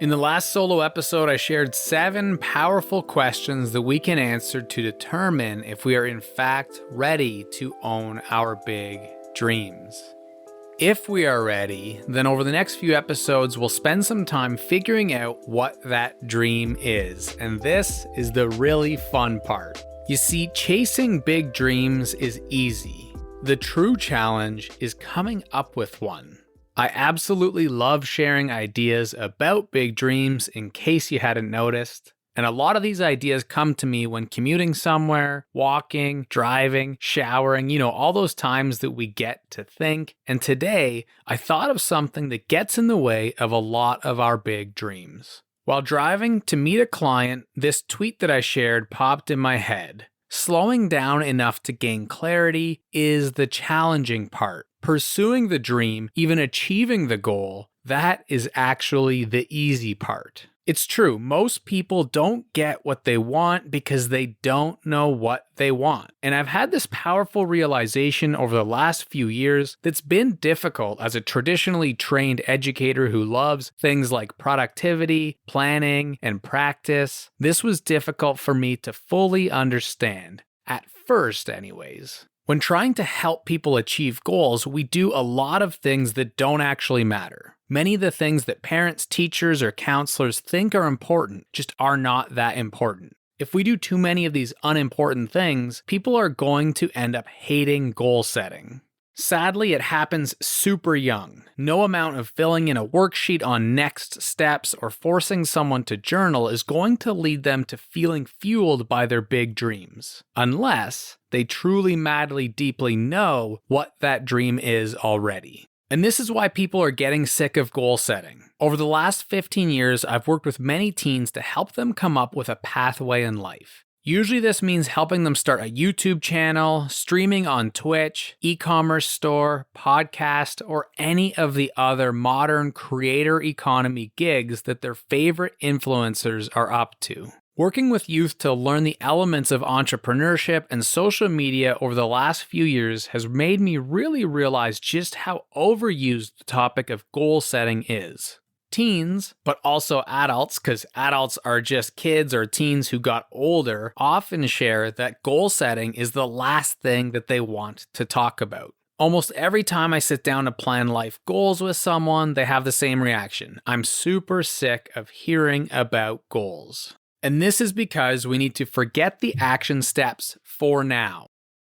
In the last solo episode, I shared 7 powerful questions that we can answer to determine if we are in fact ready to own our big dreams. If we are ready, then over the next few episodes, we'll spend some time figuring out what that dream is. And this is the really fun part. You see, chasing big dreams is easy. The true challenge is coming up with one. I absolutely love sharing ideas about big dreams in case you hadn't noticed. And a lot of these ideas come to me when commuting somewhere, walking, driving, showering, all those times that we get to think. And today, I thought of something that gets in the way of a lot of our big dreams. While driving to meet a client, this tweet that I shared popped in my head. Slowing down enough to gain clarity is the challenging part. Pursuing the dream, even achieving the goal, that is actually the easy part. It's true, most people don't get what they want because they don't know what they want. And I've had this powerful realization over the last few years that's been difficult as a traditionally trained educator who loves things like productivity, planning, and practice. This was difficult for me to fully understand, at first anyways. When trying to help people achieve goals, we do a lot of things that don't actually matter. Many of the things that parents, teachers, or counselors think are important just are not that important. If we do too many of these unimportant things, people are going to end up hating goal setting. Sadly, it happens super young. No amount of filling in a worksheet on next steps or forcing someone to journal is going to lead them to feeling fueled by their big dreams, unless they truly, madly, deeply know what that dream is already. And this is why people are getting sick of goal setting. Over the last 15 years, I've worked with many teens to help them come up with a pathway in life. Usually this means helping them start a YouTube channel, streaming on Twitch, e-commerce store, podcast, or any of the other modern creator economy gigs that their favorite influencers are up to. Working with youth to learn the elements of entrepreneurship and social media over the last few years has made me really realize just how overused the topic of goal setting is. Teens, but also adults, because adults are just kids or teens who got older, often share that goal setting is the last thing that they want to talk about. Almost every time I sit down to plan life goals with someone, they have the same reaction. I'm super sick of hearing about goals. And this is because we need to forget the action steps for now.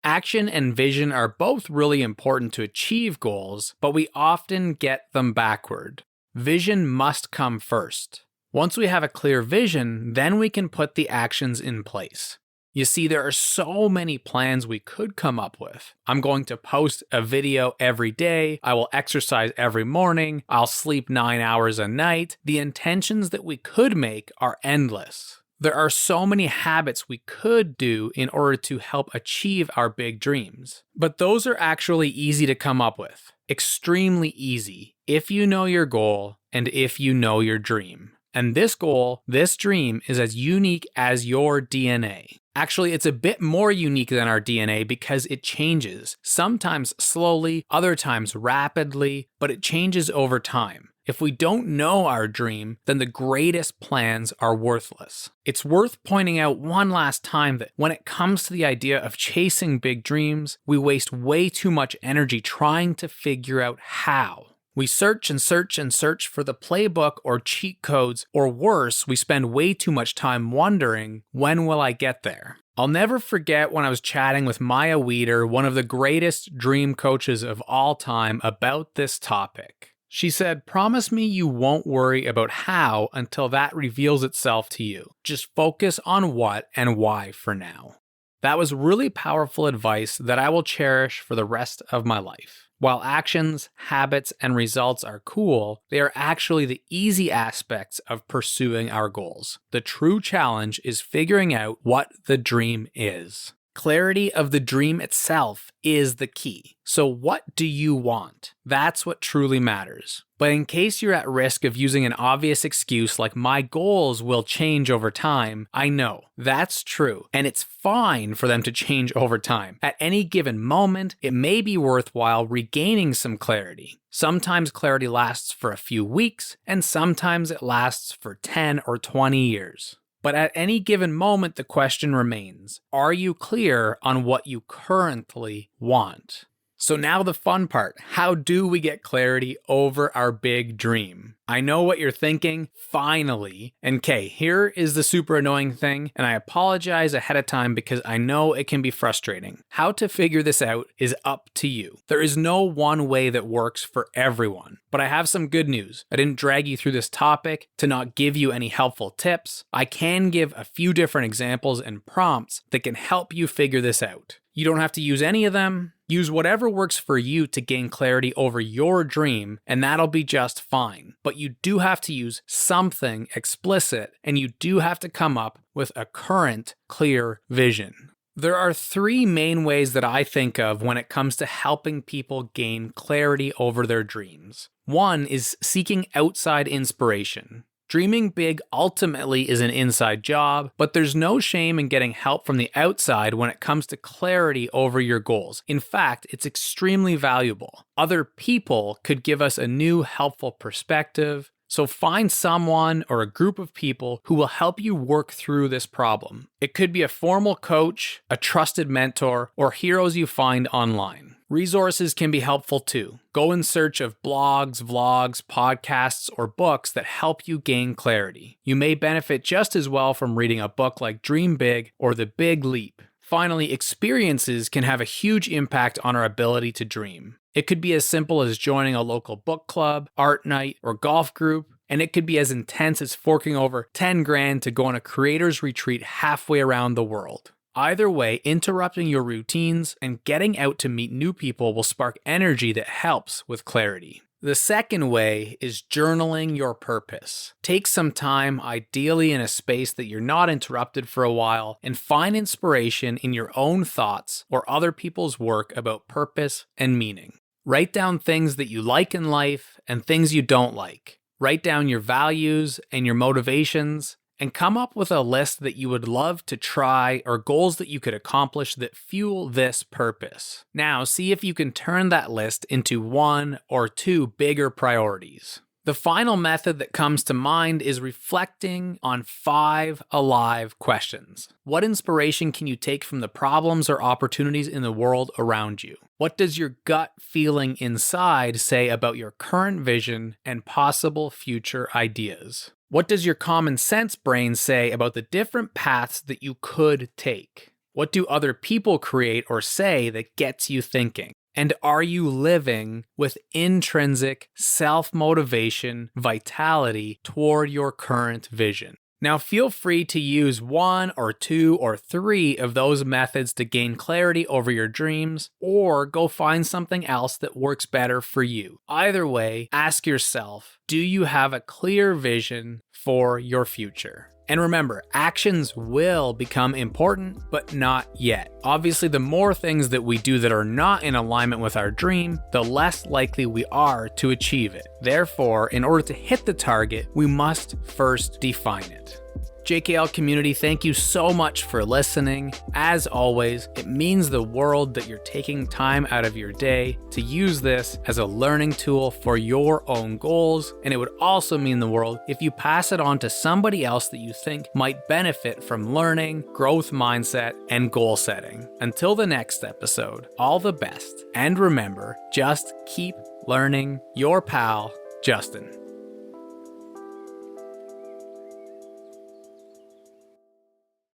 Action and vision are both really important to achieve goals, but we often get them backward. Vision must come first. Once we have a clear vision, then we can put the actions in place. You see, there are so many plans we could come up with. I'm going to post a video every day. I will exercise every morning. I'll sleep 9 hours a night. The intentions that we could make are endless. There are so many habits we could do in order to help achieve our big dreams. But those are actually easy to come up with. Extremely easy if you know your goal and if you know your dream. And this goal, this dream, is as unique as your DNA. Actually, it's a bit more unique than our DNA because it changes, sometimes slowly, other times rapidly, but it changes over time. If we don't know our dream, then the greatest plans are worthless. It's worth pointing out one last time that when it comes to the idea of chasing big dreams, we waste way too much energy trying to figure out how. We search and search and search for the playbook or cheat codes, or worse, we spend way too much time wondering, when will I get there? I'll never forget when I was chatting with Maya Weeder, one of the greatest dream coaches of all time, about this topic. She said, "Promise me you won't worry about how until that reveals itself to you. Just focus on what and why for now." That was really powerful advice that I will cherish for the rest of my life. While actions, habits, and results are cool, they are actually the easy aspects of pursuing our goals. The true challenge is figuring out what the dream is. Clarity of the dream itself is the key. So what do you want? That's what truly matters. But in case you're at risk of using an obvious excuse like my goals will change over time, I know that's true, and it's fine for them to change over time. At any given moment, it may be worthwhile regaining some clarity. Sometimes clarity lasts for a few weeks, and sometimes it lasts for 10 or 20 years. But at any given moment, the question remains, are you clear on what you currently want? So now the fun part, how do we get clarity over our big dream? I know what you're thinking, finally. And okay, here is the super annoying thing, and I apologize ahead of time because I know it can be frustrating. How to figure this out is up to you. There is no one way that works for everyone. But I have some good news. I didn't drag you through this topic to not give you any helpful tips. I can give a few different examples and prompts that can help you figure this out. You don't have to use any of them. Use whatever works for you to gain clarity over your dream, and that'll be just fine. But you do have to use something explicit, and you do have to come up with a current, clear vision. There are three main ways that I think of when it comes to helping people gain clarity over their dreams. One is seeking outside inspiration. Dreaming big ultimately is an inside job, but there's no shame in getting help from the outside when it comes to clarity over your goals. In fact, it's extremely valuable. Other people could give us a new, helpful perspective. So find someone or a group of people who will help you work through this problem. It could be a formal coach, a trusted mentor, or heroes you find online. Resources can be helpful too. Go in search of blogs, vlogs, podcasts, or books that help you gain clarity. You may benefit just as well from reading a book like Dream Big or The Big Leap. Finally, experiences can have a huge impact on our ability to dream. It could be as simple as joining a local book club, art night, or golf group, and it could be as intense as forking over 10 grand to go on a creator's retreat halfway around the world. Either way, interrupting your routines and getting out to meet new people will spark energy that helps with clarity. The second way is journaling your purpose. Take some time, ideally in a space that you're not interrupted for a while, and find inspiration in your own thoughts or other people's work about purpose and meaning. Write down things that you like in life and things you don't like. Write down your values and your motivations, and come up with a list that you would love to try or goals that you could accomplish that fuel this purpose. Now, see if you can turn that list into one or two bigger priorities. The final method that comes to mind is reflecting on 5 alive questions. What inspiration can you take from the problems or opportunities in the world around you? What does your gut feeling inside say about your current vision and possible future ideas? What does your common sense brain say about the different paths that you could take? What do other people create or say that gets you thinking? And are you living with intrinsic self-motivation, vitality toward your current vision? Now feel free to use 1 or 2 or 3 of those methods to gain clarity over your dreams, or go find something else that works better for you. Either way, ask yourself, do you have a clear vision for your future? And remember, actions will become important, but not yet. Obviously, the more things that we do that are not in alignment with our dream, the less likely we are to achieve it. Therefore, in order to hit the target, we must first define it. JKL community, thank you so much for listening. As always, it means the world that you're taking time out of your day to use this as a learning tool for your own goals, and it would also mean the world if you pass it on to somebody else that you think might benefit from learning, growth mindset, and goal setting. Until the next episode, all the best, and remember, just keep learning. Your pal, Justin.